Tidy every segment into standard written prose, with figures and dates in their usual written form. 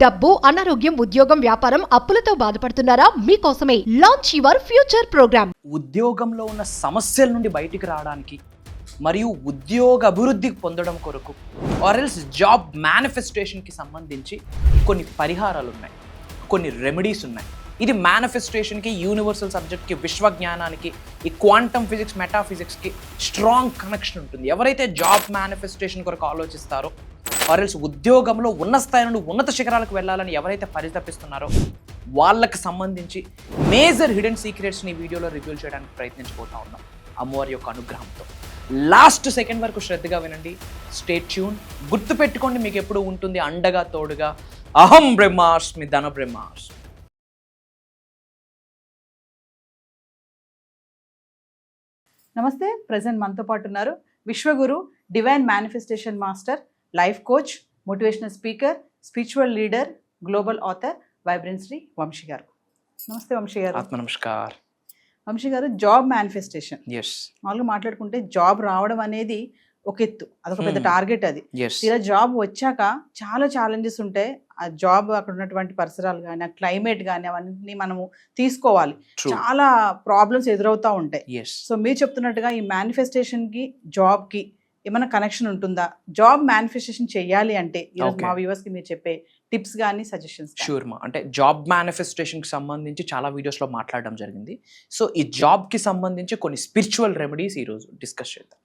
డబ్బు, అనారోగ్యం, ఉద్యోగం, వ్యాపారం, అప్పులతో బాధపడుతున్నారా? మీకోసమే లాంచ్ యువర్ ఫ్యూచర్ ప్రోగ్రామ్. ఉద్యోగంలో ఉన్న సమస్యల నుండి బయటికి రావడానికి మరియు ఉద్యోగ అభివృద్ధి పొందడం కొరకు ఆర్ఎల్స్ జాబ్ మేనిఫెస్టేషన్కి సంబంధించి కొన్ని పరిహారాలు ఉన్నాయి, కొన్ని రెమెడీస్ ఉన్నాయి. ఇది మేనిఫెస్టేషన్కి, యూనివర్సల్ సబ్జెక్ట్కి, విశ్వజ్ఞానానికి, ఈ క్వాంటమ్ ఫిజిక్స్, మెటాఫిజిక్స్కి స్ట్రాంగ్ కనెక్షన్ ఉంటుంది. ఎవరైతే జాబ్ మేనిఫెస్టేషన్ కొరకు ఆలోచిస్తారో ఆర్ఎల్స్ ఉద్యోగంలో ఉన్న స్థాయి నుండి ఉన్నత శిఖరాలకు వెళ్ళాలని ఎవరైతే పరితపిస్తున్నారో వాళ్ళకి సంబంధించి మేజర్ హిడెన్ సీక్రెట్స్ని వీడియోలో రివీల్ చేయడానికి ప్రయత్నించబోతా ఉన్నాం అమ్మవారి యొక్క అనుగ్రహంతో. లాస్ట్ సెకండ్ వరకు శ్రద్ధగా వినండి, స్టే ట్యూన్. గుర్తుపెట్టుకోండి, మీకు ఎప్పుడు ఉంటుంది అండగా తోడుగా అహం బ్రహ్మాస్మి ధన బ్రహ్మాస్మి. నమస్తే. ప్రజెంట్ మనతో పాటు ఉన్నారు Vishwaguru, divine manifestation master, life coach, motivational speaker, spiritual leader, global author vibrant Shri Vamsi గారు. నమస్తే వంశీ గారు. ఆత్మ నమస్కార్. వంశీ గారు, జాబ్ మేనిఫెస్టేషన్ మామూలుగా మాట్లాడుకుంటే జాబ్ రావడం అనేది ఒక ఎత్తు, అదొక పెద్ద టార్గెట్. అది ఇలా జాబ్ వచ్చాక చాలా ఛాలెంజెస్ ఉంటాయి. ఆ జాబ్ అక్కడ ఉన్నటువంటి పరిసరాలు కానీ, ఆ క్లైమేట్ కానీ అవన్నీ మనము తీసుకోవాలి. చాలా ప్రాబ్లమ్స్ ఎదురవుతూ ఉంటాయి. సో మీరు చెప్తున్నట్టుగా ఈ మేనిఫెస్టేషన్కి, జాబ్కి ఏమైనా కనెక్షన్ ఉంటుందా? జాబ్ మేనిఫెస్టేషన్ చేయాలి అంటే ఈరోజు మా వ్యూవర్స్కి మీరు చెప్పే టిప్స్ కానీ సజెషన్స్? షూర్ మా, అంటే జాబ్ మేనిఫెస్టేషన్కి సంబంధించి చాలా వీడియోస్లో మాట్లాడడం జరిగింది. సో ఈ జాబ్కి సంబంధించి కొన్ని స్పిరిచువల్ రెమెడీస్ ఈరోజు డిస్కస్ చేద్దాం.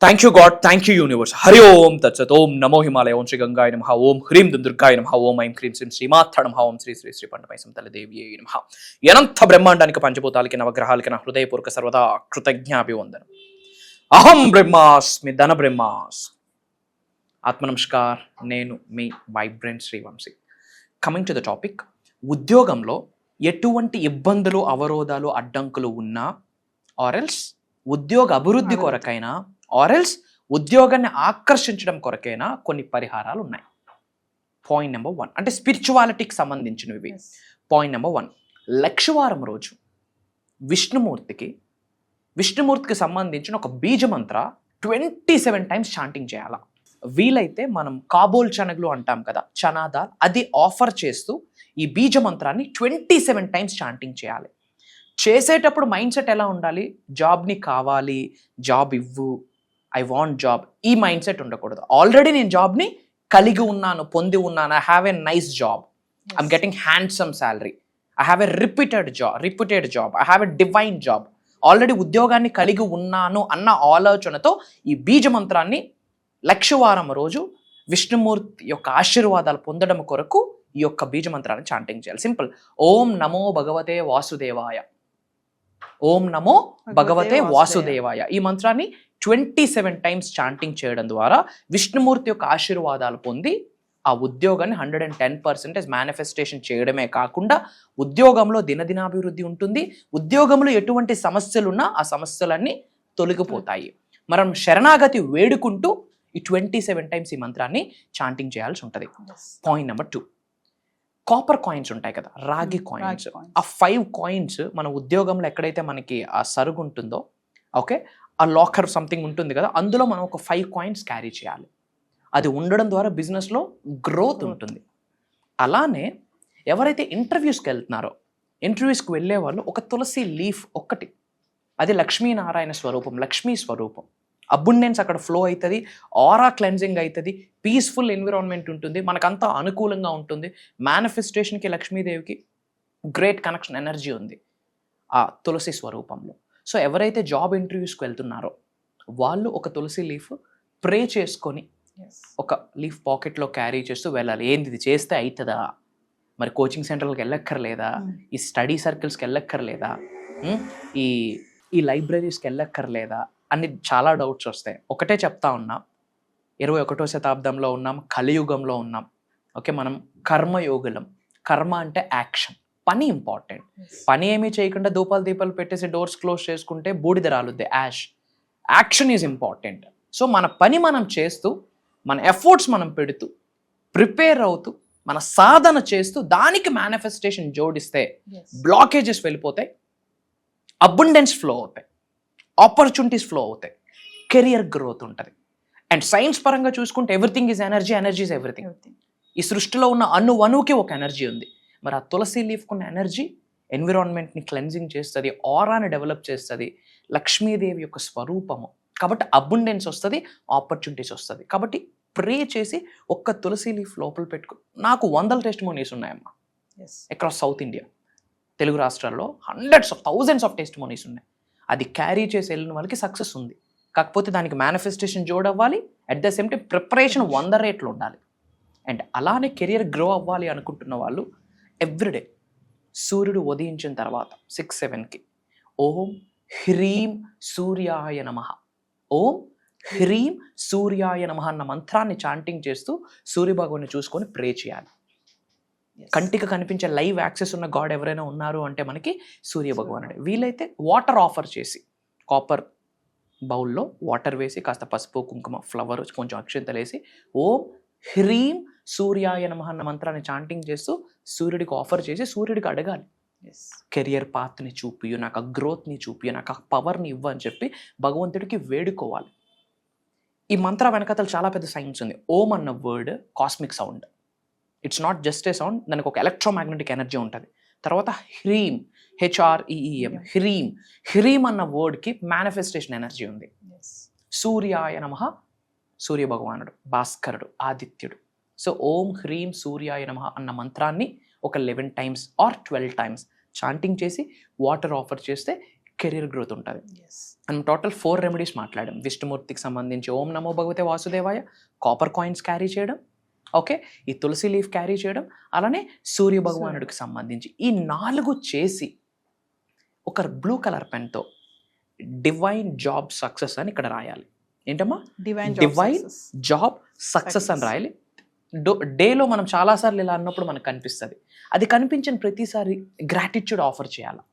Thank you God, thank you universe. Hari Om తత్సత్. ఓం నమో హిమాలయ, ఓం శ్రీ గంగాయ నమః, ఓం హ్రీం దుర్గాయ నమః, ఓం ఐం క్రీం శ్రీం శ్రీమాత్ర నమః, ఓం శ్రీ శ్రీ శ్రీ పండమై సంతలదేవి నమః. అనంత బ్రహ్మాండానికి, పంచభూతాలకి, నవగ్రహాలకి నా హృదయపూర్వక సర్వదా కృతజ్ఞాభివందనం. అహం బ్రహ్మాస్మి ధన బ్రహ్మాస్మి. ఆత్మ నమస్కార్. నేను మీ vibrant Shri Vamshi. Coming to the topic, ఉద్యోగంలో ఎటువంటి ఇబ్బందులు, అవరోధాలు, అడ్డంకులు ఉన్నా ఆర్ఎల్స్ ఉద్యోగ అభివృద్ధి కొరకైనా ఆర్ఎల్స్ ఉద్యోగాన్ని ఆకర్షించడం కొరకైనా కొన్ని పరిహారాలు ఉన్నాయి. పాయింట్ నెంబర్ 1, అంటే స్పిరిచువాలిటీకి సంబంధించినవి. పాయింట్ నెంబర్ 1, లక్షవారం రోజు విష్ణుమూర్తికి సంబంధించిన ఒక బీజమంత్ర 27 టైమ్స్ చాంటింగ్ చేయాలా. వీలైతే మనం కాబోల్ శనగలు అంటాం కదా, చనా దాల్, అది ఆఫర్ చేస్తూ ఈ బీజమంత్రాన్ని 27 టైమ్స్ చాంటింగ్ చేయాలి. చేసేటప్పుడు మైండ్ సెట్ ఎలా ఉండాలి? జాబ్ని కావాలి, జాబ్ ఇవ్వు, ఐ వాంట్ జాబ్, ఈ మైండ్ సెట్ ఉండకూడదు. ఆల్రెడీ నేను జాబ్ని కలిగి ఉన్నాను, పొంది ఉన్నాను. I have a nice job, I'm getting handsome salary, I have a repeated job, I have a divine job. Already ఉద్యోగాన్ని కలిగి ఉన్నాను అన్న ఆలోచనతో ఈ బీజమంత్రాన్ని లక్షవారం రోజు విష్ణుమూర్తి యొక్క ఆశీర్వాదాలు పొందడం కొరకు ఈ యొక్క బీజమంత్రాన్ని చాంటింగ్ చేయాలి. సింపుల్. ఓం నమో భగవతే వాసుదేవాయ, ఓం నమో భగవతే వాసుదేవాయ. ఈ మంత్రాన్ని 27 టైమ్స్ చాంటింగ్ చేయడం ద్వారా విష్ణుమూర్తి యొక్క ఆశీర్వాదాలు పొంది ఆ ఉద్యోగాన్ని 110% మేనిఫెస్టేషన్ చేయడమే కాకుండా ఉద్యోగంలో దినదినాభివృద్ధి ఉంటుంది. ఉద్యోగంలో ఎటువంటి సమస్యలున్నా ఆ సమస్యలన్నీ తొలగిపోతాయి. మనం శరణాగతి వేడుకుంటూ ఈ 27 టైమ్స్ ఈ మంత్రాన్ని చాంటింగ్ చేయాల్సి ఉంటుంది. పాయింట్ నెంబర్ 2, కాపర్ కాయిన్స్ ఉంటాయి కదా, రాగి కాయిన్స్. ఆ 5 కాయిన్స్ మన ఉద్యోగంలో ఎక్కడైతే మనకి ఆ సరుగు ఉంటుందో, ఓకే, ఆ లాకర్ సంథింగ్ ఉంటుంది కదా, అందులో మనం ఒక 5 కాయిన్స్ క్యారీ చేయాలి. అది ఉండడం ద్వారా బిజినెస్లో గ్రోత్ ఉంటుంది. అలానే ఎవరైతే ఇంటర్వ్యూస్కి వెళ్తున్నారో, ఇంటర్వ్యూస్కి వెళ్ళే వాళ్ళు ఒక తులసి లీఫ్ ఒక్కటి, అది లక్ష్మీనారాయణ స్వరూపం, లక్ష్మీ స్వరూపం. అబుండెన్స్ అక్కడ ఫ్లో అవుతుంది, ఆరా క్లెన్జింగ్ అవుతుంది, పీస్ఫుల్ ఎన్విరాన్మెంట్ ఉంటుంది, మనకంతా అనుకూలంగా ఉంటుంది. మేనిఫెస్టేషన్కి, లక్ష్మీదేవికి గ్రేట్ కనెక్షన్, ఎనర్జీ ఉంది ఆ తులసి స్వరూపంలో. సో ఎవరైతే జాబ్ ఇంటర్వ్యూస్కి వెళ్తున్నారో వాళ్ళు ఒక తులసి లీఫ్ ప్రే చేసుకొని ఒక లీఫ్ పాకెట్లో క్యారీ చేస్తూ వెళ్ళాలి. ఏంది ఇది చేస్తే అవుతుందా? మరి కోచింగ్ సెంటర్లకు వెళ్ళక్కర్లేదా? ఈ స్టడీ సర్కిల్స్కి వెళ్ళక్కర్లేదా? ఈ లైబ్రరీస్కి వెళ్ళక్కర్లేదా అని చాలా డౌట్స్ వస్తాయి. ఒకటే చెప్తా ఉన్నా, 21వ శతాబ్దంలో ఉన్నాం, కలియుగంలో ఉన్నాం. ఓకే, మనం కర్మయోగులం. కర్మ అంటే యాక్షన్, పని ఇంపార్టెంట్. పని ఏమీ చేయకుండా దీపాలు పెట్టేసి డోర్స్ క్లోజ్ చేసుకుంటే బూడిద రాలుద్ది, యాక్షన్ ఈజ్ ఇంపార్టెంట్. సో మన పని మనం చేస్తూ, మన ఎఫర్ట్స్ మనం పెడుతూ, ప్రిపేర్ అవుతూ, మన సాధన చేస్తూ దానికి మేనిఫెస్టేషన్ జోడిస్తే బ్లాకేజెస్ వెళ్ళిపోతాయి, అబుండెన్స్ ఫ్లో అవుతాయి, ఆపర్చునిటీస్ ఫ్లో అవుతాయి, కెరియర్ గ్రోత్ ఉంటుంది. అండ్ సైన్స్ పరంగా చూసుకుంటే everything is energy, energy is everything. ఈ సృష్టిలో ఉన్న అణువుకి ఒక ఎనర్జీ ఉంది. మరి ఆ తులసి లీఫ్కి ఉన్న ఎనర్జీ ఎన్విరాన్మెంట్ని క్లెన్జింగ్ చేస్తుంది, ఆరాని డెవలప్ చేస్తుంది, లక్ష్మీదేవి యొక్క స్వరూపము. కాబట్టి అబుండెన్స్ వస్తుంది, ఆపర్చునిటీస్ వస్తుంది. కాబట్టి ప్రే చేసి ఒక్క తులసి లీఫ్ లోపల పెట్టుకో. నాకు 100 టెస్టిమోనీస్ ఉన్నాయమ్మా అక్రాస్ సౌత్ ఇండియా, తెలుగు రాష్ట్రాల్లో hundreds of thousands of testimonies ఉన్నాయి. అది క్యారీ చేసి వెళ్ళిన వాళ్ళకి సక్సెస్ ఉంది. కాకపోతే దానికి మేనిఫెస్టేషన్ జోడవ్వాలి, at the same time preparation 100 రేట్లు ఉండాలి. అండ్ అలానే కెరియర్ గ్రో అవ్వాలి అనుకుంటున్న వాళ్ళు ఎవ్రీడే సూర్యుడు ఉదయించిన తర్వాత 6-7కి ఓం హ్రీం సూర్యాయ నమః, ఓం హ్రీం సూర్యాయ నమః అన్న మంత్రాన్ని చాంటింగ్ చేస్తూ సూర్యభగవాన్ని చూసుకొని ప్రే చేయాలి. కంటికి కనిపించే లైవ్ యాక్సెస్ ఉన్న గాడ్ ఎవరైనా ఉన్నారు అంటే మనకి సూర్య భగవానుడే. వీలైతే వాటర్ ఆఫర్ చేసి కాపర్ బౌల్లో వాటర్ వేసి కాస్త పసుపు కుంకుమ ఫ్లవర్ కొంచెం అక్షంతలు వేసి ఓం హ్రీం సూర్యాయ నమః అన్న మంత్రాన్ని చాంటింగ్ చేస్తూ సూర్యుడికి ఆఫర్ చేసి సూర్యుడికి అడగాలి, కెరియర్ పాత్ని చూపియు, నాకు ఆ గ్రోత్ని చూపియు, నాకు ఆ పవర్ని ఇవ్వు అని చెప్పి భగవంతుడికి వేడుకోవాలి. ఈ మంత్ర వెనకతలు చాలా పెద్ద సైన్స్ ఉంది. ఓం అన్న word cosmic sound, it's not just a sound, దానికి ఒక ఎలక్ట్రోమాగ్నెటిక్ ఎనర్జీ ఉంటుంది. తర్వాత హ్రీం HREEM హ్రీం, హ్రీం అన్న వర్డ్కి మేనిఫెస్టేషన్ ఎనర్జీ ఉంది. సూర్యాయ నమః సూర్య భగవానుడు, భాస్కరుడు, ఆదిత్యుడు. సో ఓం హ్రీం సూర్యాయ నమః అన్న మంత్రాన్ని ఒక 11 times ఆర్ 12 times చాంటింగ్ చేసి వాటర్ ఆఫర్ చేస్తే కెరీర్ గ్రోత్ ఉంటుంది. మనం టోటల్ 4 రెమెడీస్ మాట్లాడాం. విష్ణుమూర్తికి సంబంధించి ఓం నమో భగవతే వాసుదేవాయ, కాపర్ కాయిన్స్ క్యారీ చేయడం, ఓకే, ఈ తులసి లీఫ్ క్యారీ చేయడం, అలానే సూర్య భగవానుడికి సంబంధించి ఈ 4 చేసి ఒక బ్లూ కలర్ పెన్తో డివైన్ జాబ్ సక్సెస్ అని ఇక్కడ రాయాలి. ఏంటమ్మా? డివైన్ జాబ్ సక్సెస్ అని రాయాలి. డేలో మనం చాలాసార్లు ఇలా అన్నప్పుడు మనకు కనిపిస్తుంది. అది కనిపించిన ప్రతిసారి గ్రాటిట్యూడ్ ఆఫర్ చేయాలి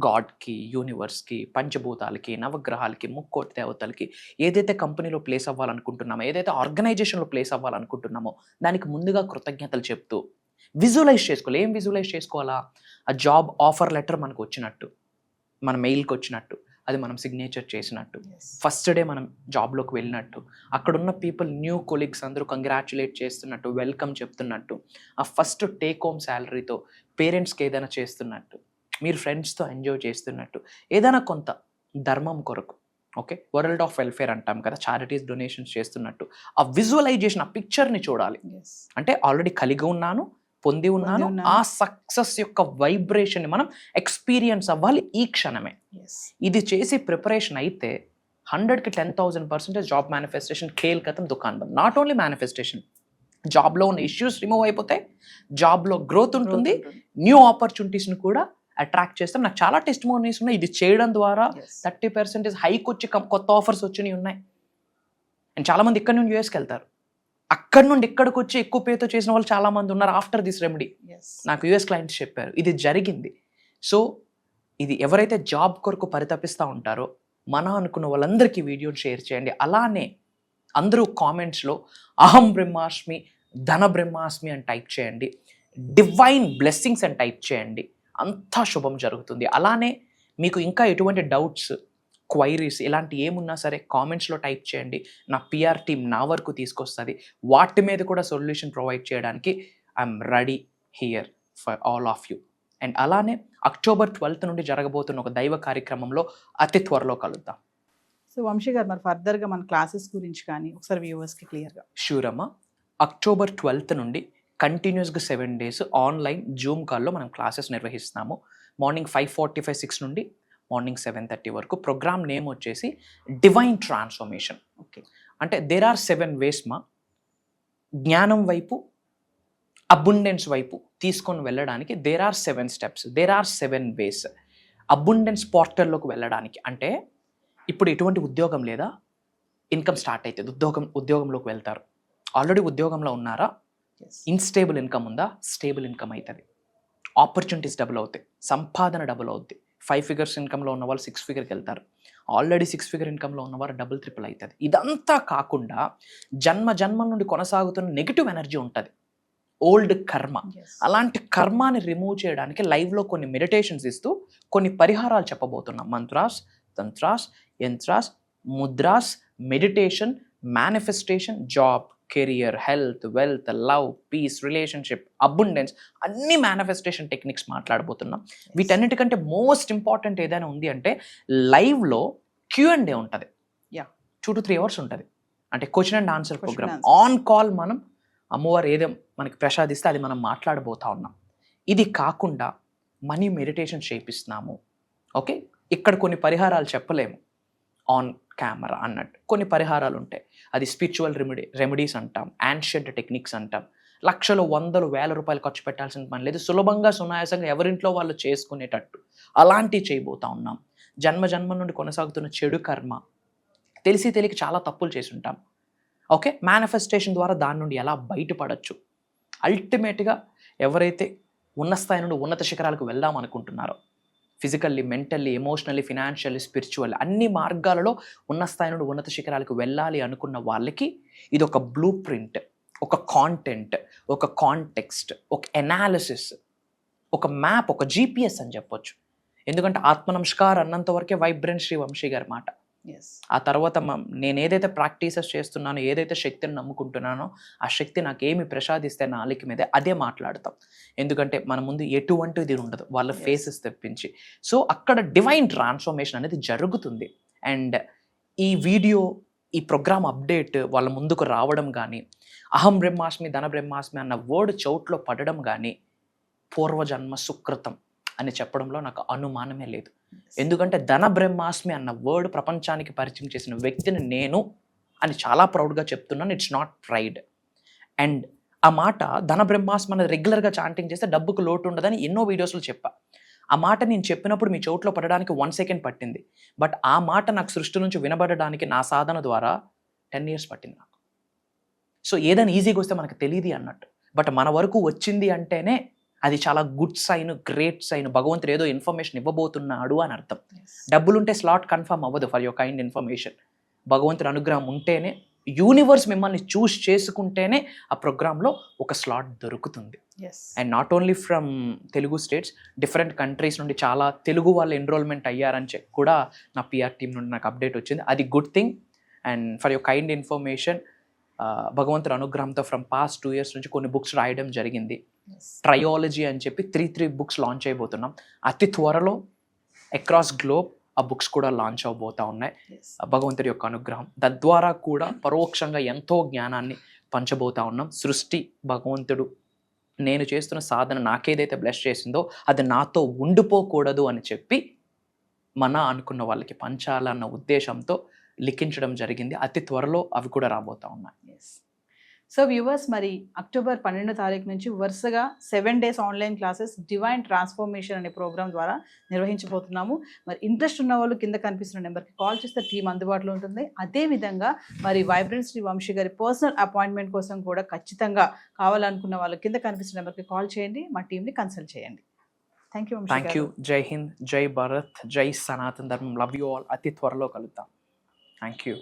గాడ్కి, యూనివర్స్కి, పంచభూతాలకి, నవగ్రహాలకి, ముక్కోటి దేవతలకి. ఏదైతే కంపెనీలో ప్లేస్ అవ్వాలనుకుంటున్నామో, ఏదైతే ఆర్గనైజేషన్లో ప్లేస్ అవ్వాలనుకుంటున్నామో దానికి ముందుగా కృతజ్ఞతలు చెప్తూ విజువలైజ్ చేసుకోవాలి. ఏం విజువలైజ్ చేసుకోవాలా? ఆ జాబ్ ఆఫర్ లెటర్ మనకు వచ్చినట్టు, మన మెయిల్కి వచ్చినట్టు, అది మనం సిగ్నేచర్ చేసినట్టు, ఫస్ట్ డే మనం జాబ్లోకి వెళ్ళినట్టు, అక్కడున్న పీపుల్ న్యూ కొలీగ్స్ అందరూ కంగ్రాచులేట్ చేస్తున్నట్టు, వెల్కమ్ చెప్తున్నట్టు, ఆ ఫస్ట్ టేక్ హోమ్ శాలరీతో పేరెంట్స్కి ఏదైనా చేస్తున్నట్టు, మీరు ఫ్రెండ్స్తో ఎంజాయ్ చేస్తున్నట్టు, ఏదైనా కొంత ధర్మం కొరకు, ఓకే, వరల్డ్ ఆఫ్ వెల్ఫేర్ అంటాం కదా, చారిటీస్ డొనేషన్స్ చేస్తున్నట్టు ఆ విజువలైజేషన్, ఆ పిక్చర్ని చూడాలి. అంటే ఆల్రెడీ కలిగి ఉన్నాను, పొంది ఉన్నాను, ఆ సక్సెస్ యొక్క వైబ్రేషన్ మనం ఎక్స్పీరియన్స్ అవ్వాలి ఈ క్షణమే. ఇది చేసి ప్రిపరేషన్ అయితే 100కి 10,000% జాబ్ మేనిఫెస్టేషన్ ఖేల్ కథం దుకాన్ బంద్. నాట్ ఓన్లీ మేనిఫెస్టేషన్, జాబ్లో ఉన్న ఇష్యూస్ రిమూవ్ అయిపోతాయి, జాబ్లో గ్రోత్ ఉంటుంది, న్యూ ఆపర్చునిటీస్ని కూడా అట్రాక్ట్ చేస్తాం. నాకు చాలా టెస్టిమోనీస్ ఉన్నాయి. ఇది చేయడం ద్వారా 30% హైక్ వచ్చి కొత్త ఆఫర్స్ వచ్చినవి ఉన్నాయి. అండ్ చాలామంది ఇక్కడ నుండి యూఎస్కి వెళ్తారు, అక్కడ నుండి ఇక్కడికి వచ్చి ఎక్కువ పేతో చేసిన వాళ్ళు చాలామంది ఉన్నారు. ఆఫ్టర్ దిస్ రెమెడీ నాకు యూఎస్ క్లయింట్స్ చెప్పారు ఇది జరిగింది. సో ఇది ఎవరైతే జాబ్ కొరకు పరితపిస్తూ ఉంటారో మన అనుకున్న వాళ్ళందరికీ వీడియోని షేర్ చేయండి. అలానే అందరూ కామెంట్స్లో అహం బ్రహ్మాస్మి, ధన బ్రహ్మాస్మి అని టైప్ చేయండి, డివైన్ బ్లెస్సింగ్స్ అని టైప్ చేయండి. అంతా శుభం జరుగుతుంది. అలానే మీకు ఇంకా ఎటువంటి డౌట్స్, క్వైరీస్ ఇలాంటి ఏమున్నా సరే కామెంట్స్లో టైప్ చేయండి. నా PR టీమ్ నా వరకు తీసుకొస్తుంది. వాటి మీద కూడా సొల్యూషన్ ప్రొవైడ్ చేయడానికి I'm ready here for all of you. And అలానే October 12th నుండి జరగబోతున్న ఒక దైవ కార్యక్రమంలో అతి త్వరలో కలుద్దాం. సో వంశీ గారు, మరి ఫర్దర్గా మన క్లాసెస్ గురించి కానీ ఒకసారి వ్యూవర్స్కి క్లియర్గా. షూర్ అమ్మా. October 12th నుండి కంటిన్యూస్గా 7 days ఆన్లైన్ జూమ్ కాల్లో మనం క్లాసెస్ నిర్వహిస్తున్నాము. మార్నింగ్ 5:45, 6 నుండి మార్నింగ్ 7:30 వరకు. ప్రోగ్రామ్ నేమ్ వచ్చేసి డివైన్ ట్రాన్స్ఫర్మేషన్. ఓకే, అంటే దేర్ ఆర్ 7 ways మా జ్ఞానం వైపు, అబుండెన్స్ వైపు తీసుకొని వెళ్ళడానికి. There are 7 steps, there are 7 ways. Abundance పోర్టల్లోకి వెళ్ళడానికి అంటే ఇప్పుడు ఎటువంటి ఉద్యోగం లేదా, ఇన్కమ్ స్టార్ట్ అవుతుంది, ఉద్యోగంలోకి వెళ్తారు. ఆల్రెడీ ఉద్యోగంలో ఉన్నారా, ఇన్స్టేబుల్ ఇన్కమ్ ఉందా, స్టేబుల్ ఇన్కమ్ అవుతుంది, ఆపర్చునిటీస్ డబుల్ అవుతాయి, సంపాదన డబుల్ అవుద్ది. 5 figures ఇన్కమ్లో ఉన్న వాళ్ళు 6 figure వెళ్తారు, ఆల్రెడీ 6 figure ఇన్కమ్లో ఉన్నవారు డబుల్ ట్రిపుల్ అవుతుంది. ఇదంతా కాకుండా జన్మ నుండి కొనసాగుతున్న నెగిటివ్ ఎనర్జీ ఉంటుంది, ఓల్డ్ కర్మ. అలాంటి కర్మాని రిమూవ్ చేయడానికి లైవ్లో కొన్ని మెడిటేషన్స్ ఇస్తూ కొన్ని పరిహారాలు చెప్పబోతున్నాం. Mantras, tantras, yantras, mudras, meditation, manifestation, job, career, health, wealth, love, peace, relationship, abundance, అన్ని మేనిఫెస్టేషన్ టెక్నిక్స్ మాట్లాడబోతున్నాం. వీటన్నిటికంటే మోస్ట్ ఇంపార్టెంట్ ఏదైనా ఉంది అంటే లైవ్లో Q&A ఉంటుంది. 2 to 3 hours ఉంటుంది. అంటే question and answer programme on call. మనం అమ్మవారు ఏదో మనకి ప్రసాదిస్తే అది మనం మాట్లాడబోతా ఉన్నాం. ఇది కాకుండా మనీ మెడిటేషన్ చేపిస్తున్నాము. ఓకే, ఇక్కడ కొన్ని పరిహారాలు చెప్పలేము ఆన్ కెమెరా అన్నట్టు, కొన్ని పరిహారాలు ఉంటాయి. అది స్పిరిచువల్ రెమెడీస్ అంటాం, యాన్షియంట్ టెక్నిక్స్ అంటాం. లక్షలు, వందలు, వేల రూపాయలు ఖర్చు పెట్టాల్సిన పని లేదు. సులభంగా, సునాయాసంగా ఎవరింట్లో వాళ్ళు చేసుకునేటట్టు అలాంటివి చేయబోతా ఉన్నాం. జన్మ జన్మ నుండి కొనసాగుతున్న చెడు కర్మ, తెలిసి తెలియక చాలా తప్పులు చేసి ఉంటాం. ఓకే, మేనిఫెస్టేషన్ ద్వారా దాని నుండి ఎలా బయటపడచ్చు. అల్టిమేట్గా ఎవరైతే ఉన్న స్థాయి నుండి ఉన్నత శిఖరాలకు వెళ్దాం అనుకుంటున్నారో, physically, mentally, emotionally, financially, spiritual అన్ని మార్గాలలో ఉన్న స్థాయి నుండి ఉన్నత శిఖరాలకు వెళ్ళాలి అనుకున్న వాళ్ళకి ఇది ఒక బ్లూ ప్రింట్, ఒక కాంటెంట్, ఒక కాంటెక్స్ట్, ఒక ఎనాలిసిస్, ఒక మ్యాప్, ఒక GPS అని చెప్పొచ్చు. ఎందుకంటే ఆత్మనమస్కార్ అన్నంత వరకే వైబ్రెంట్ శ్రీ వంశీ గారి మాట. ఆ తర్వాత నేను ఏదైతే ప్రాక్టీసెస్ చేస్తున్నానో, ఏదైతే శక్తిని నమ్ముకుంటున్నానో, ఆ శక్తి నాకేమి ప్రసాదిస్తే నా అలికి మీదే అదే మాట్లాడతాం. ఎందుకంటే మన ముందు ఎటువంటిది ఉండదు వాళ్ళ ఫేసెస్ తెప్పించి. సో అక్కడ డివైన్ ట్రాన్స్ఫర్మేషన్ అనేది జరుగుతుంది. అండ్ ఈ వీడియో, ఈ ప్రోగ్రామ్ అప్డేట్ వాళ్ళ ముందుకు రావడం కానీ, అహం బ్రహ్మాస్మి ధన బ్రహ్మాస్మి అన్న వర్డ్ చౌట్లో పడడం కానీ పూర్వజన్మ సుకృతం అని చెప్పడంలో నాకు అనుమానమే లేదు. ఎందుకంటే ధన బ్రహ్మాస్మి అన్న వర్డ్ ప్రపంచానికి పరిచయం చేసిన వ్యక్తిని నేను అని చాలా ప్రౌడ్గా చెప్తున్నాను. It's not pride. అండ్ ఆ మాట ధన బ్రహ్మాస్మి అనేది రెగ్యులర్గా చాంటింగ్ చేస్తే డబ్బుకు లోటు ఉండదని ఎన్నో వీడియోస్లో చెప్పా. ఆ మాట నేను చెప్పినప్పుడు మీ చోట్లో పడడానికి 1 second పట్టింది. బట్ ఆ మాట నాకు సృష్టి నుంచి వినబడడానికి నా సాధన ద్వారా 10 years పట్టింది నాకు. సో ఏదైనా ఈజీగా వస్తే మనకు తెలియదు అన్నట్టు. బట్ మన వరకు వచ్చింది అంటేనే అది చాలా గుడ్ సైన్, గ్రేట్ సైన్. భగవంతుడు ఏదో ఇన్ఫర్మేషన్ ఇవ్వబోతున్నాడు అని అర్థం. డబ్బులుంటే స్లాట్ కన్ఫర్మ్ అవ్వదు ఫర్ యువర్ కైండ్ ఇన్ఫర్మేషన్. భగవంతుడి అనుగ్రహం ఉంటేనే, యూనివర్స్ మిమ్మల్ని చూస్ చేసుకుంటేనే ఆ ప్రోగ్రాంలో ఒక స్లాట్ దొరుకుతుంది. And not only from Telugu states, different countries నుండి చాలా తెలుగు వాళ్ళు ఎన్రోల్మెంట్ అయ్యారని చెప్పి కూడా నా PR టీం నుండి నాకు అప్డేట్ వచ్చింది. అది good thing. And for your kind information, భగవంతుడి అనుగ్రహంతో ఫ్రమ్ పాస్ట్ 2 years నుంచి కొన్ని బుక్స్ రాయడం జరిగింది. ట్రయాలజీ అని చెప్పి 3 books లాంచ్ అయిపోతున్నాం. అతి త్వరలో అక్రాస్ గ్లోబ్ ఆ బుక్స్ కూడా లాంచ్ అవబోతా ఉన్నాయి. భగవంతుడి యొక్క అనుగ్రహం తద్వారా కూడా పరోక్షంగా ఎంతో జ్ఞానాన్ని పంచబోతా ఉన్నాం. సృష్టి భగవంతుడు నేను చేస్తున్న సాధన నాకేదైతే బ్లెస్ చేసిందో అది నాతో ఉండిపోకూడదు అని చెప్పి మన అనుకున్న వాళ్ళకి పంచాలన్న ఉద్దేశంతో లిఖించడం జరిగింది. అతి త్వరలో అవి కూడా రాబోతా ఉన్నాయి. సో వ్యూవర్స్, మరి అక్టోబర్ 12వ తారీఖు నుంచి వరుసగా 7 days online classes divine transformation అనే ప్రోగ్రామ్ ద్వారా నిర్వహించబోతున్నాము. మరి ఇంట్రెస్ట్ ఉన్న వాళ్ళు కింద కనిపిస్తున్న నెంబర్కి కాల్ చేస్తే టీం అందుబాటులో ఉంటుంది. అదేవిధంగా మరి వైబ్రెంట్ శ్రీ వంశీ గారి పర్సనల్ అపాయింట్మెంట్ కోసం కూడా ఖచ్చితంగా కావాలనుకున్న వాళ్ళు కింద కనిపిస్తున్న నెంబర్కి కాల్ చేయండి, మా టీంని కన్సల్ట్ చేయండి. Thank you. జై హింద్, జై భారత్, జై సనాతన్ ధర్మం. Love you all. అతి త్వరలో కలుద్దాం. Thank you.